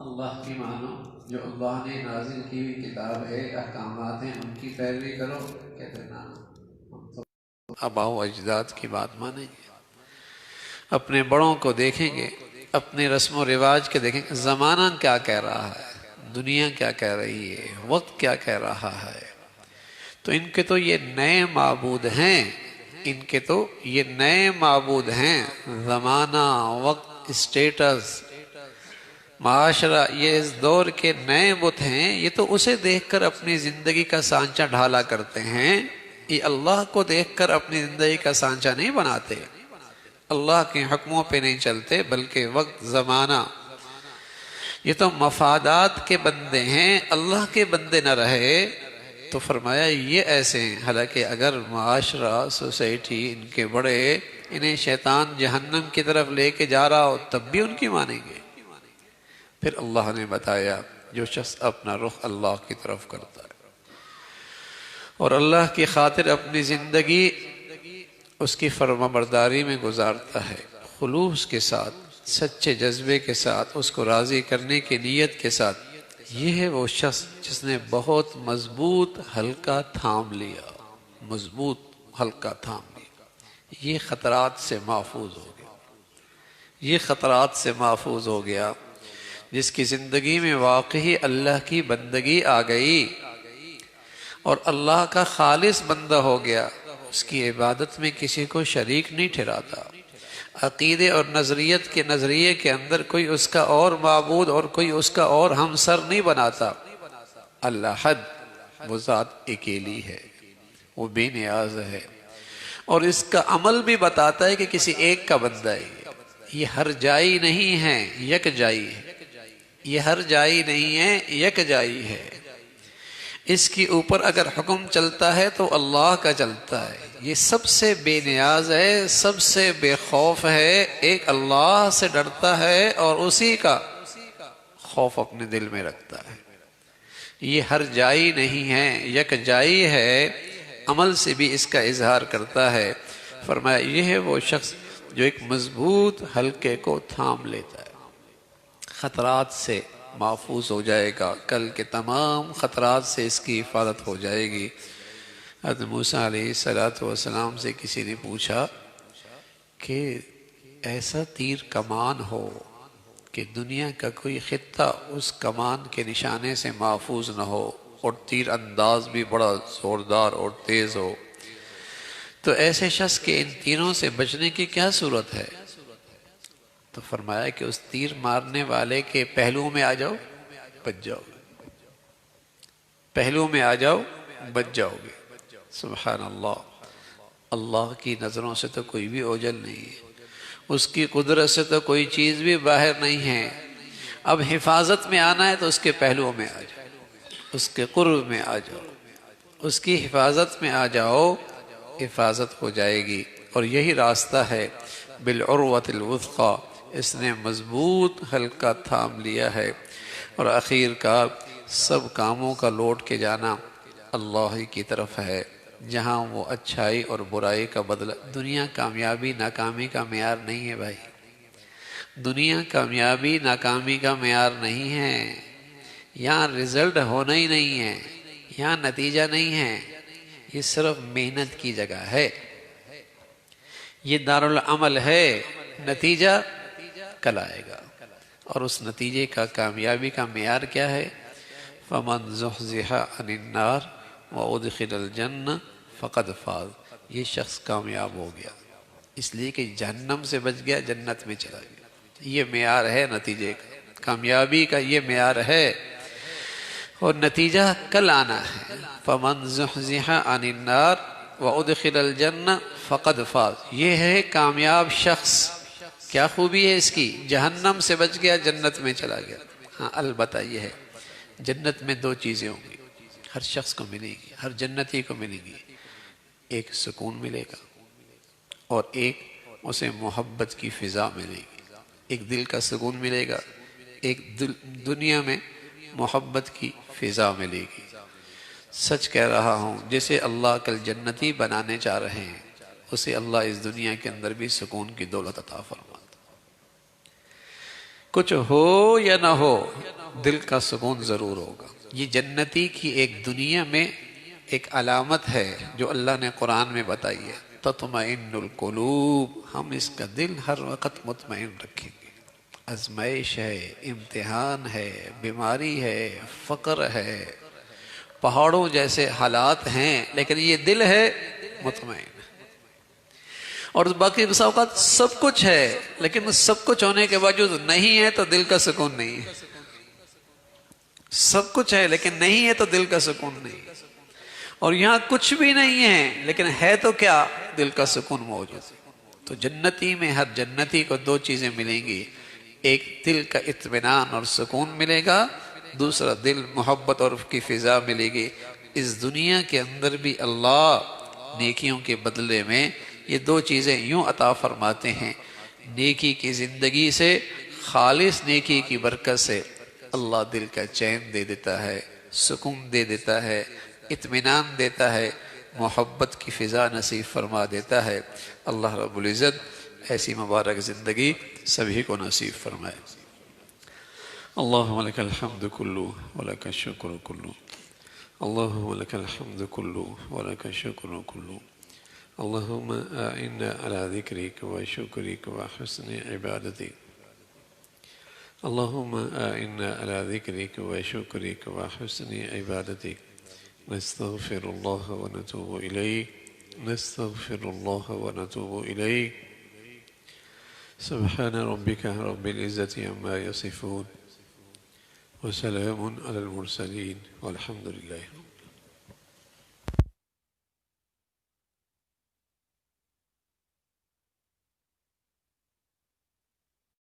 اللہ کی مانو، جو اللہ نے نازل کی ہوئی کتاب ہے، احکامات ہیں، ان کی پیروی کرو۔ کہتے نا ہم تو آباء و اجداد کی بات مانیں گے، اپنے بڑوں کو دیکھیں گے، اپنے رسم و رواج کے دیکھیں گے، زمانہ کیا کہہ رہا ہے، دنیا کیا کہہ رہی ہے، وقت کیا کہہ رہا ہے۔ تو ان کے تو یہ نئے معبود ہیں، ان کے تو یہ نئے معبود ہیں۔ زمانہ، وقت، اسٹیٹس، معاشرہ، یہ اس دور کے نئے بت ہیں۔ یہ تو اسے دیکھ کر اپنی زندگی کا سانچہ ڈھالا کرتے ہیں، یہ اللہ کو دیکھ کر اپنی زندگی کا سانچہ نہیں بناتے، اللہ کے حکموں پہ نہیں چلتے، بلکہ وقت، زمانہ، یہ تو مفادات کے بندے ہیں، اللہ کے بندے نہ رہے تو فرمایا یہ ایسے ہیں۔ حالانکہ اگر معاشرہ، سوسائٹی، ان کے بڑے انہیں شیطان جہنم کی طرف لے کے جا رہا ہو تب بھی ان کی مانیں گے۔ پھر اللہ نے بتایا جو شخص اپنا رخ اللہ کی طرف کرتا ہے اور اللہ کی خاطر اپنی زندگی اس کی فرمانبرداری میں گزارتا ہے، خلوص کے ساتھ، سچے جذبے کے ساتھ، اس کو راضی کرنے کی نیت کے ساتھ، یہ ہے وہ شخص جس نے بہت مضبوط حلقہ تھام لیا، مضبوط حلقہ تھام لیا، یہ خطرات سے محفوظ ہو گیا، یہ خطرات سے محفوظ ہو گیا۔ جس کی زندگی میں واقعی اللہ کی بندگی آ گئی اور اللہ کا خالص بندہ ہو گیا، اس کی عبادت میں کسی کو شریک نہیں ٹھہراتا، عقیدے اور نظریت کے نظریے کے اندر کوئی اس کا اور معبود اور کوئی اس کا اور ہمسر نہیں بناتا۔ اللہ حد، وہ ذات اکیلی ہے، وہ بے نیاز ہے، اور اس کا عمل بھی بتاتا ہے کہ کسی ایک کا بندہ ہے۔ یہ ہر جائی نہیں ہے، یک جائی ہے، یہ ہر جائی نہیں ہے، یک جائی ہے۔ اس کے اوپر اگر حکم چلتا ہے تو اللہ کا چلتا ہے، یہ سب سے بے نیاز ہے، سب سے بے خوف ہے، ایک اللہ سے ڈرتا ہے اور اسی کا خوف اپنے دل میں رکھتا ہے۔ یہ ہر جائی نہیں ہے، یک جائی ہے، عمل سے بھی اس کا اظہار کرتا ہے۔ فرمایا یہ ہے وہ شخص جو ایک مضبوط حلقے کو تھام لیتا ہے، خطرات سے محفوظ ہو جائے گا، کل کے تمام خطرات سے اس کی حفاظت ہو جائے گی۔ حضرت موسیٰ علیہ السلام سے کسی نے پوچھا کہ ایسا تیر کمان ہو کہ دنیا کا کوئی خطہ اس کمان کے نشانے سے محفوظ نہ ہو، اور تیر انداز بھی بڑا زوردار اور تیز ہو، تو ایسے شخص کے ان تیروں سے بچنے کی کیا صورت ہے؟ تو فرمایا کہ اس تیر مارنے والے کے پہلو میں آ جاؤ، بچ جاؤ گے، پہلو میں آ جاؤ، بچ جاؤ گے۔ سبحان اللہ، اللہ کی نظروں سے تو کوئی بھی اوجھل نہیں ہے، اس کی قدرت سے تو کوئی چیز بھی باہر نہیں ہے۔ اب حفاظت میں آنا ہے تو اس کے پہلو میں آ جاؤ، اس کے قرب میں آ جاؤ، اس کی حفاظت میں آ جاؤ، حفاظت ہو جائے گی۔ اور یہی راستہ ہے، بالعروۃ الوثقی، اس نے مضبوط حلقہ تھام لیا ہے، اور آخر کار سب کاموں کا لوٹ کے جانا اللہ ہی کی طرف ہے، جہاں وہ اچھائی اور برائی کا بدلہ۔ دنیا کامیابی ناکامی کا معیار نہیں ہے بھائی، دنیا کامیابی ناکامی کا معیار نہیں ہے، یہاں رزلٹ ہونا ہی نہیں ہے، یہاں نتیجہ نہیں ہے، یہ صرف محنت کی جگہ ہے، یہ دارالعمل ہے، نتیجہ کل آئے گا۔ اور اس نتیجے کا کامیابی کا معیار کیا ہے؟ فَمَنْ زُحْزِحَ عَنِ النَّارِ وَأُدْخِلَ الْجَنَّةَ فَقَدْ فَازَ، یہ شخص کامیاب ہو گیا، اس لیے کہ جہنم سے بچ گیا، جنت میں چلا گیا۔ یہ معیار ہے نتیجے کا، کامیابی کا یہ معیار ہے، اور نتیجہ کل آنا ہے۔ فَمَنْ زُحْزِحَ عَنِ النَّارِ وَأُدْخِلَ الْجَنَّةَ فَقَدْ فَازَ، یہ ہے کامیاب شخص۔ کیا خوبی ہے اس کی؟ جہنم سے بچ گیا، جنت میں چلا گیا۔ ہاں البتہ یہ ہے، جنت میں دو چیزیں ہوں گی، ہر شخص کو ملے گی، ہر جنتی کو ملے گی، ایک سکون ملے گا، اور ایک اسے محبت کی فضا ملے گی۔ ایک دل کا سکون ملے گا، ایک دنیا میں محبت کی فضا ملے گی۔ سچ کہہ رہا ہوں، جسے اللہ کل جنتی بنانے چاہ رہے ہیں، اسے اللہ اس دنیا کے اندر بھی سکون کی دولت عطا فرماتا۔ کچھ ہو یا نہ ہو دل کا سکون ضرور ہوگا. یہ جنتی کی ایک دنیا میں ایک علامت ہے جو اللہ نے قرآن میں بتائی ہے. تطمئن القلوب، ہم اس کا دل ہر وقت مطمئن رکھیں گے. آزمائش ہے، امتحان ہے، بیماری ہے، فقر ہے، پہاڑوں جیسے حالات ہیں، لیکن یہ دل ہے مطمئن. اور باقی بسا اوقات سب کچھ ہے، لیکن سب کچھ ہونے کے باوجود نہیں ہے تو دل کا سکون نہیں ہے. سب کچھ ہے لیکن نہیں ہے تو دل کا سکون نہیں. اور یہاں کچھ بھی نہیں ہے لیکن ہے تو کیا، دل کا سکون موجود ہے. تو جنتی میں ہر جنتی کو دو چیزیں ملیں گی، ایک دل کا اطمینان اور سکون ملے گا، دوسرا دل محبت اور کی فضا ملے گی. اس دنیا کے اندر بھی اللہ نیکیوں کے بدلے میں یہ دو چیزیں یوں عطا فرماتے ہیں. نیکی کی زندگی سے، خالص نیکی کی برکت سے اللہ دل کا چین دے دیتا ہے، سکون دے دیتا ہے، اطمینان دیتا ہے، محبت کی فضا نصیب فرما دیتا ہے. اللہ رب العزت ایسی مبارک زندگی سبھی کو نصیب فرمائے. اللہم لک الحمد کلو ولک الشکر کلو. اللہم لک الحمد کلو ولک الشکر کلو. اللہم اعنا علی ذکرک و شکرک و حسن عبادتک. اللہم اعنا علی ذکرک و شکرک و حسن عبادتک. نستغفر اللہ و نتوب الیک. نستغفر اللہ و نتوب الیک. سبحان ربک رب العزت عما یصفون وسلام علی المرسلین والحمد للہ.